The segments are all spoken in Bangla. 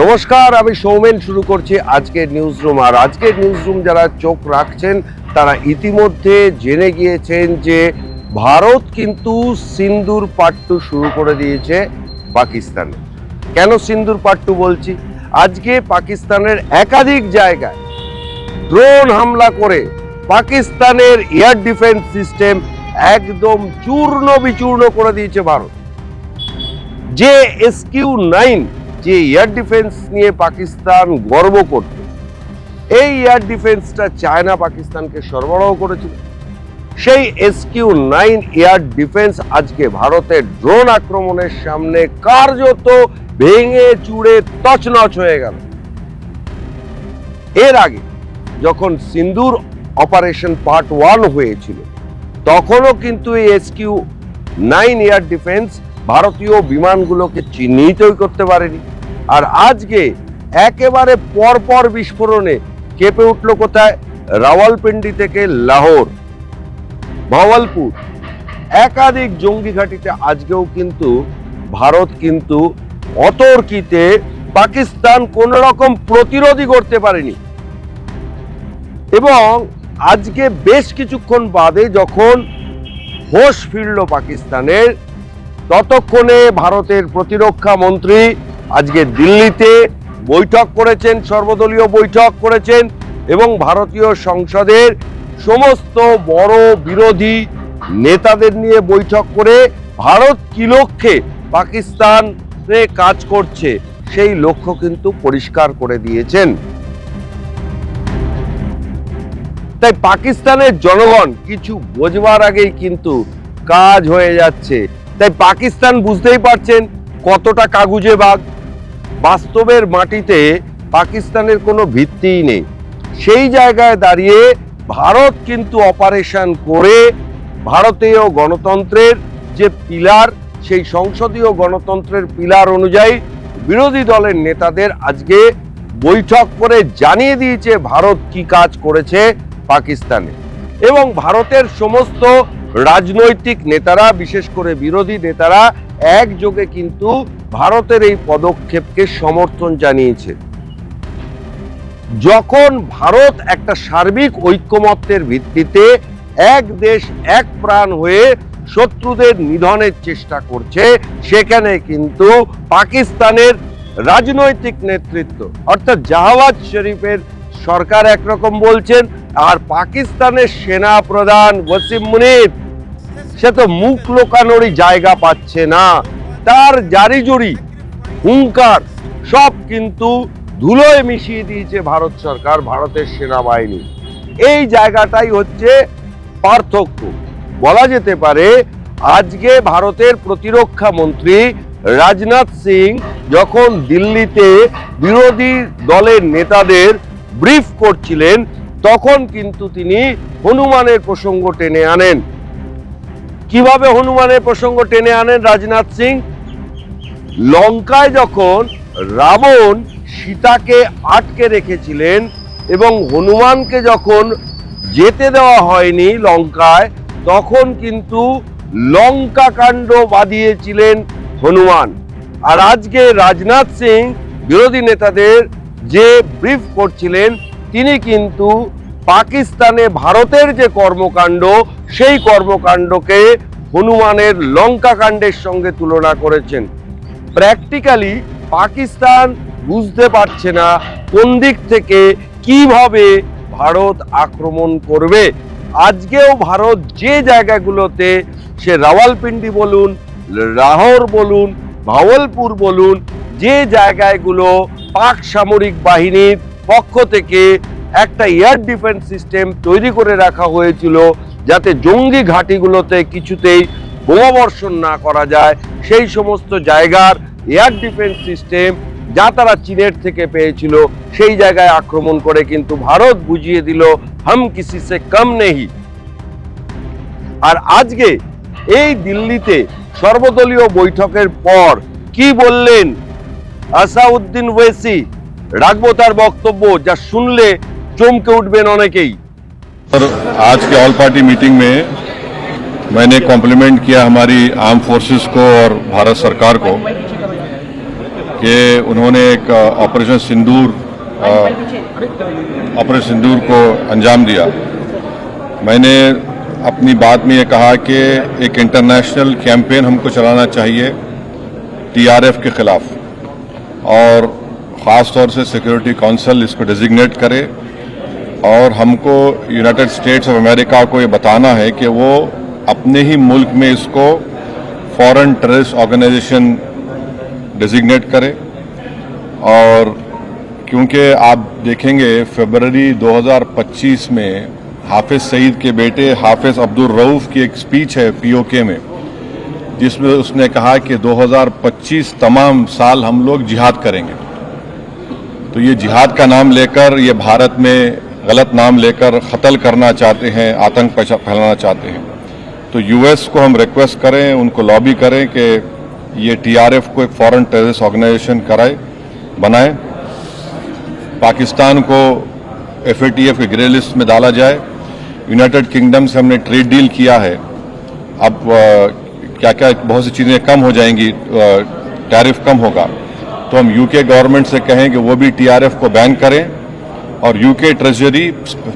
নমস্কার, আমি সৌমেন শুরু করছি আজকের নিউজ রুম। আর আজকের নিউজ রুম যারা চোখ রাখছেন তারা ইতিমধ্যে জেনে গিয়েছেন যে ভারত কিন্তু সিন্দুর পাট্টু শুরু করে দিয়েছে পাকিস্তানে। কেন সিন্দুর পাট্টু বলছি? আজকে পাকিস্তানের একাধিক জায়গায় ড্রোন হামলা করে পাকিস্তানের এয়ার ডিফেন্স সিস্টেম একদম চূর্ণ বিচূর্ণ করে দিয়েছে ভারত। যে SQ-9 যে এয়ার ডিফেন্স নিয়ে পাকিস্তান গর্ব করত, এই এয়ার ডিফেন্সটা চায়না পাকিস্তানকে সরবরাহ করেছিল। সেই SQ-9 এয়ার ডিফেন্স আজকে ভারতের ড্রোন আক্রমণের সামনে কার্যত ভেঙে চুড়ে তছনছ হয়ে গেল। এর আগে যখন সিন্দুর অপারেশন পার্ট 1 হয়েছিল তখনও কিন্তু এই SQ-9 এয়ার ডিফেন্স ভারতীয় বিমানগুলোকে চিহ্নিতই করতে পারেনি। আর আজকে একেবারে পরপর বিস্ফোরণে কেঁপে উঠল কোথায়? রাওয়ালপিন্ডি থেকে লাহোর, ভাওয়ালপুর, একাধিক জঙ্গি ঘাঁটিতে আজকেও কিন্তু ভারত কিন্তু অতর্কিতে পাকিস্তান কোন রকম প্রতিরোধই করতে পারেনি। এবং আজকে বেশ কিছুক্ষণ বাদে যখন হোশ ফিরল পাকিস্তানের, ততক্ষণে ভারতের প্রতিরক্ষা মন্ত্রী আজকে দিল্লিতে বৈঠক করেছেন, সর্বদলীয় বৈঠক করেছেন এবং ভারতীয় সংসদের সমস্ত বড় বিরোধী নেতাদের নিয়ে বৈঠক করে ভারত কি লক্ষ্যে পাকিস্তানে কাজ করছে সেই লক্ষ্য কিন্তু পরিষ্কার করে দিয়েছেন। তাই পাকিস্তানের জনগণ কিছু বোঝবার আগেই কিন্তু কাজ হয়ে যাচ্ছে। তাই পাকিস্তান বুঝতেই পারছেন কতটা কাগুজে বাঘ। বাস্তবের মাটিতে পাকিস্তানের কোনো ভিত্তিই নেই। সেই জায়গায় দাঁড়িয়ে ভারত কিন্তু অপারেশন করে ভারতীয় গণতন্ত্রের যে পিলার, সেই সংসদীয় গণতন্ত্রের পিলার অনুযায়ী বিরোধী দলের নেতাদের আজকে বৈঠক করে জানিয়ে দিয়েছে ভারত কি কাজ করেছে পাকিস্তানে। এবং ভারতের সমস্ত রাজনৈতিক নেতারা, বিশেষ করে বিরোধী নেতারা একযোগে কিন্তু ভারতের এই পদক্ষেপকে সমর্থন জানিয়েছে। যখন ভারত একটা সার্বিক ঐক্যমত্যের ভিত্তিতে এক দেশ এক প্রাণ হয়ে শত্রুদের নিধনের চেষ্টা করছে, সেখানে কিন্তু পাকিস্তানের রাজনৈতিক নেতৃত্ব অর্থাৎ জাওয়াদ শরীফের সরকার একরকম বলছেন, আর পাকিস্তানের সেনা প্রধান ওয়াসিম মুনির সে তো মুখ লোকানোরই জায়গা পাচ্ছে না। তার জারিজুরি হুঙ্কার সব কিন্তু ধুলোয় মিশিয়ে দিয়েছে ভারত সরকার, ভারতের সেনাবাহিনী। এই জায়গাটাই হচ্ছে পার্থক্য। বলা যেতে পারে আজকে ভারতের প্রতিরক্ষা মন্ত্রী রাজনাথ সিং যখন দিল্লিতে বিরোধী দলের নেতাদের ব্রিফ করছিলেন, তখন কিন্তু তিনি হনুমানের প্রসঙ্গ টেনে আনেন। কিভাবে হনুমানের প্রসঙ্গ টেনে আনেন রাজনাথ সিং? লঙ্কায় যখন রাবণ সীতাকে আটকে রেখেছিলেন এবং হনুমানকে যখন যেতে দেওয়া হয়নি লঙ্কায়, তখন কিন্তু লঙ্কা কাণ্ড বাঁধিয়েছিলেন হনুমান। আর আজকে রাজনাথ সিং বিরোধী নেতাদের যে ব্রিফ করছিলেন, তিনি কিন্তু পাকিস্তানে ভারতের যে কর্মকাণ্ড, সেই কর্মকাণ্ডকে হনুমানের লঙ্কা কাণ্ডের সঙ্গে তুলনা করেছেন। প্র্যাকটিক্যালি পাকিস্তান বুঝতে পারছে না কোন দিক থেকে কিভাবে ভারত আক্রমণ করবে। আজকেও ভারত যে জায়গাগুলোতে, সে রাওয়ালপিন্ডি বলুন, লাহোর বলুন, ভাওয়ালপুর বলুন, যে জায়গাগুলো পাক সামরিক বাহিনীর পক্ষ থেকে একটা এয়ার ডিফেন্স সিস্টেম তৈরি করে রাখা হয়েছিল যাতে জঙ্গি ঘাঁটিগুলোতে কিছুতেই বোমাবর্ষণ না করা যায়, সেই সমস্ত জায়গার এয়ার ডিফেন্স সিস্টেম যা তারা চীনের থেকে পেয়েছিল, সেই জায়গায় আক্রমণ করে কিন্তু ভারত বুঝিয়ে দিল হাম কিসি সে কম নেই। আর আজকে এই দিল্লিতে সর্বদলীয় বৈঠকের পর কি বললেন আসাউদ্দিন ওয়েসি, রাখবো তার বক্তব্য, যা শুনলে চমকে উঠবেন অনেকেই। आज के ऑल पार्टी मीटिंग में मैंने कॉम्प्लीमेंट किया हमारी आर्म फोर्सेस को और भारत सरकार को कि उन्होंने एक ऑपरेशन सिंदूर को अंजाम दिया। मैंने अपनी बात में ये कहा कि एक इंटरनेशनल कैंपेन हमको चलाना चाहिए टीआरएफ के खिलाफ, और ख़ास तौर से सिक्योरिटी काउंसिल इसको डेजिग्नेट करे, और हमको यूनाइटेड स्टेट्स ऑफ अमेरिका को ये बताना है कि वो अपने ही मुल्क में इसको फॉरेन टेररिस्ट ऑर्गेनाइजेशन डेजिग्नेट करे। और क्योंकि आप देखेंगे फरवरी 2025 में हाफिज सईद के बेटे हाफिज अब्दुल रऊफ की एक स्पीच है पीओके में, जिसमें उसने कहा कि 2025 तमाम साल हम लोग जिहाद करेंगे। तो ये जिहाद का नाम लेकर, ये भारत में गलत नाम लेकर कत्ल करना चाहते हैं, आतंक फैलाना चाहते हैं। तो यूएस को हम रिक्वेस्ट करें, उनको लॉबी करें कि ये टीआरएफ को एक फॉरेन टेररिस्ट ऑर्गेनाइजेशन बनाए, पाकिस्तान को एफएटीएफ के ग्रे लिस्ट में डाला जाए। यूनाइटेड किंगडम से हमने ट्रेड डील किया है, अब क्या क्या बहुत सी चीज़ें कम हो जाएंगी, टैरिफ कम होगा, तो हम यूके गवर्नमेंट से कहें कि वो भी टीआरएफ को बैन करें और यूके ट्रेजरी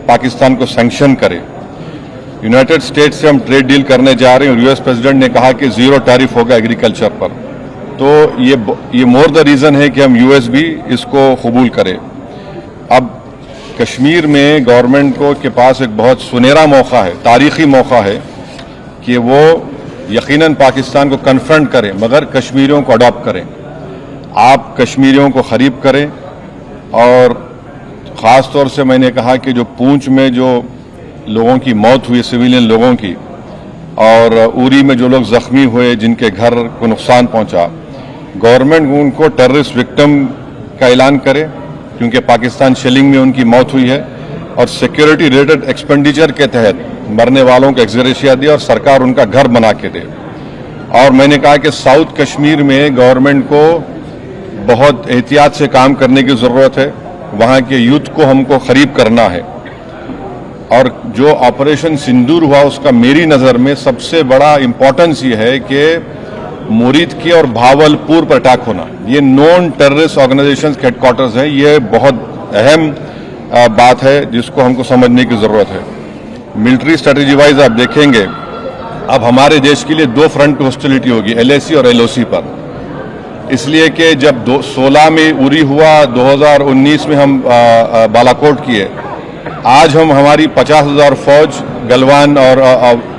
पाकिस्तान को सैंक्शन करे। यूनाइटेड स्टेट्स से हम ट्रेड डील करने जा रहे हैं और यूएस प्रेसिडेंट ने कहा कि जीरो टैरिफ होगा एग्रीकल्चर पर। तो ये मोर द रीज़न है कि हम यूएस भी इसको कबूल करें। अब कश्मीर में गवर्नमेंट को के पास एक बहुत सुनहरा मौका है, तारीखी मौका है कि वो यकीनन पाकिस्तान को कन्फ्रंट करें, मगर कश्मीरियों को अडॉप्ट करें। आप कश्मीरियों को खरीब करें, और ख़ास तौर से मैंने कहा कि जो पूंछ में जो लोगों की मौत हुई, सिविलियन लोगों की, और उरी में जो लोग ज़ख्मी हुए, जिनके घर को नुकसान पहुंचा, गवर्नमेंट उनको टेररिस्ट विक्टिम का ऐलान करे, क्योंकि पाकिस्तान शेलिंग में उनकी मौत हुई है, और सिक्योरिटी रिलेटेड एक्सपेंडिचर के तहत मरने वालों को एक्सग्रेशिया दे और सरकार उनका घर बना के दे। और मैंने कहा कि साउथ कश्मीर में गवर्नमेंट को बहुत एहतियात से काम करने की ज़रूरत है, वहाँ के यूथ को हमको खरीब करना है। और जो ऑपरेशन सिंदूर हुआ, उसका मेरी नज़र में सबसे बड़ा इम्पोर्टेंस ये है कि मुरीद की और भावलपुर पर अटैक होना, ये नॉन टेररिस्ट ऑर्गेनाइजेशन के हेडक्वार्टर्स हैं। ये बहुत अहम बात है जिसको हमको समझने की ज़रूरत है। मिलिट्री स्ट्रेटेजी वाइज आप देखेंगे, अब हमारे देश के लिए दो फ्रंट पे हॉस्टिलिटी होगी, एलएसी और एलओसी पर। इसलिए कि जब 16 में उरी हुआ, 2019 में हम बालाकोट किए, आज हमारी 50,000 फौज गलवान और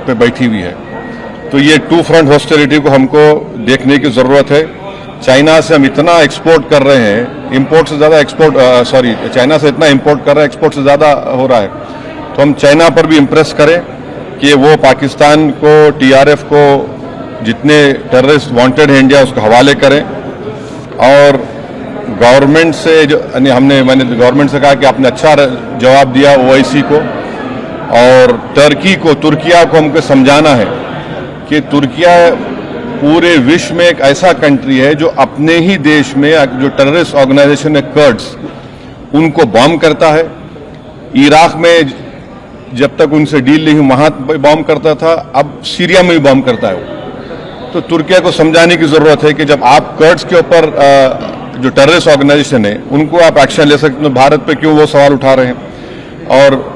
पे बैठी हुई है। तो ये टू फ्रंट हॉस्टिलिटी को हमको देखने की ज़रूरत है। चाइना से हम इतना एक्सपोर्ट कर रहे हैं, इंपोर्ट से ज़्यादा एक्सपोर्ट, चाइना से इतना इंपोर्ट कर रहे हैं, एक्सपोर्ट से ज़्यादा हो रहा है। तो हम चाइना पर भी इम्प्रेस करें कि वो पाकिस्तान को, टीआरएफ को, जितने टेररिस्ट वांटेड हैं इंडिया, उसको हवाले करें। और गवर्नमेंट से मैंने गवर्नमेंट से कहा कि आपने अच्छा जवाब दिया ओआईसी को, और तुर्किया को हमको समझाना है कि तुर्किया पूरे विश्व में एक ऐसा कंट्री है जो अपने ही देश में जो टेररिस्ट ऑर्गेनाइजेशन है कर्ड्स, उनको बॉम्ब करता है। इराक में जब तक उनसे डील नहीं हुई वहां बॉम्ब करता था, अब सीरिया में भी बॉम्ब करता है वो। तो तुर्किया को समझाने की जरूरत है कि जब आप कर्ड्स के ऊपर जो टेररिस्ट ऑर्गेनाइजेशन है उनको आप एक्शन ले सकते, तो भारत पे क्यों वो सवाल उठा रहे हैं। और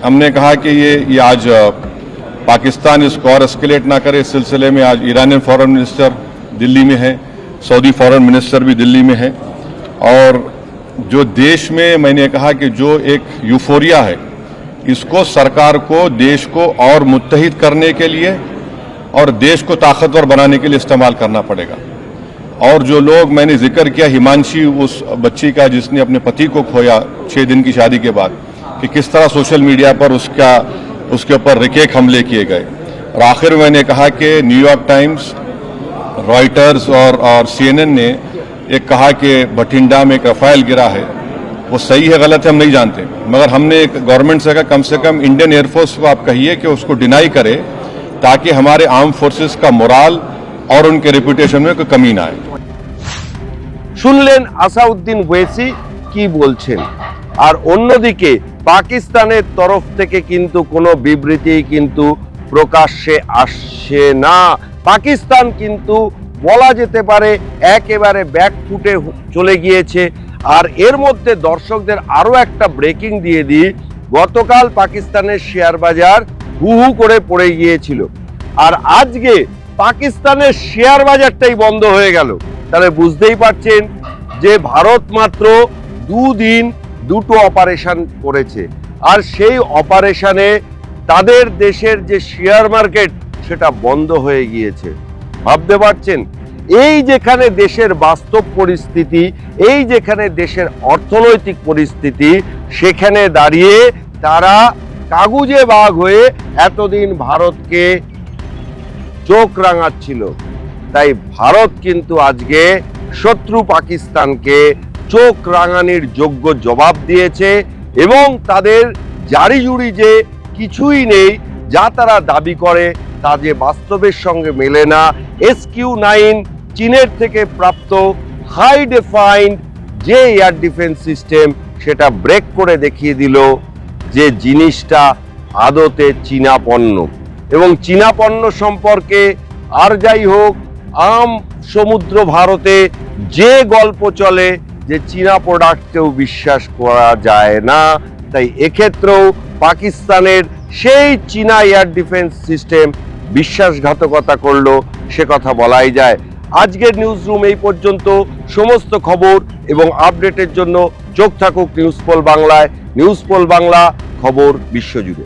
हमने कहा कि ये आज पाकिस्तान इसको और एस्केलेट ना करे। इस सिलसिले में आज ईरानियन फॉरेन मिनिस्टर दिल्ली में है, सऊदी फॉरेन मिनिस्टर भी दिल्ली में है। और जो देश में मैंने कहा कि जो एक यूफोरिया है, इसको सरकार को देश को और मुत्तहिद करने के लिए और देश को ताकतवर बनाने के लिए इस्तेमाल करना पड़ेगा। और जो लोग मैंने जिक्र किया, हिमांशी उस बच्ची का जिसने अपने पति को खोया 6 दिन की शादी के बाद, कि किस तरह सोशल मीडिया पर उसके ऊपर रिकेक हमले किए गए। और आखिर में मैंने कहा कि न्यूयॉर्क टाइम्स, रॉयटर्स और CNN ने एक कहा कि बठिंडा में एक रफाल गिरा है। वो सही है गलत है हम नहीं जानते, मगर हमने गवर्नमेंट से कहा कम से कम इंडियन एयरफोर्स को आप कहिए कि उसको डिनाई करे, ताकि हमारे आर्म फोर्सेस का मोराल और उनके रेपुटेशन में कोई कमी ना आए। শুনলেন আসাউদ্দিন ওয়েসি কি বলছেন। আর অন্যদিকে পাকিস্তানের তরফ থেকে কিন্তু কোনো বিবৃতি কিন্তু প্রকাশ্যে আসছে না। পাকিস্তান কিন্তু বলা যেতে পারে একেবারে ব্যাকফুটে চলে গিয়েছে। আর এর মধ্যে দর্শকদের আরও একটা ব্রেকিং দিয়ে দিই, গতকাল পাকিস্তানের শেয়ার বাজার হু হু করে পড়ে গিয়েছিল, আর আজকে পাকিস্তানের শেয়ার বাজারটাই বন্ধ হয়ে গেল। তাহলে বুঝতেই পারছেন যে ভারত মাত্র দুদিন দুটো অপারেশন করেছে, আর সেই অপারেশনে তাদের দেশের যে শেয়ার মার্কেট সেটা বন্ধ হয়ে গিয়েছে। ভাবতে পারছেন, এই যেখানে দেশের বাস্তব পরিস্থিতি, এই যেখানে দেশের অর্থনৈতিক পরিস্থিতি, সেখানে দাঁড়িয়ে তারা কাগুজে বাঘ হয়ে এতদিন ভারতকে চোখ রাঙাচ্ছিল। তাই ভারত কিন্তু আজকে শত্রু পাকিস্তানকে চোখ রাঙানির যোগ্য জবাব দিয়েছে, এবং তাদের জারি জুড়ি যে কিছুই নেই, যা তারা দাবি করে তা যে বাস্তবের সঙ্গে মেলে না। SQ-9 চীনের থেকে প্রাপ্ত হাই ডিফাইন্ড যে এয়ার ডিফেন্স সিস্টেম, সেটা ব্রেক করে দেখিয়ে দিল যে জিনিসটা আদতে চীনা পণ্য। এবং চীনা পণ্য সম্পর্কে আর যাই হোক, আম সমুদ্র ভারতে যে গল্প চলে যে চীনা প্রোডাক্টকেও বিশ্বাস করা যায় না, তাই এক্ষেত্রেও পাকিস্তানের সেই চীনা এয়ার ডিফেন্স সিস্টেম বিশ্বাসঘাতকতা করলো, সে কথা বলাই যায়। আজকের নিউজ রুম এই পর্যন্ত। সমস্ত খবর এবং আপডেটের জন্য চোখ থাকুক নিউজ পোল বাংলায়। নিউজ পোল বাংলা, খবর বিশ্বজুড়ে।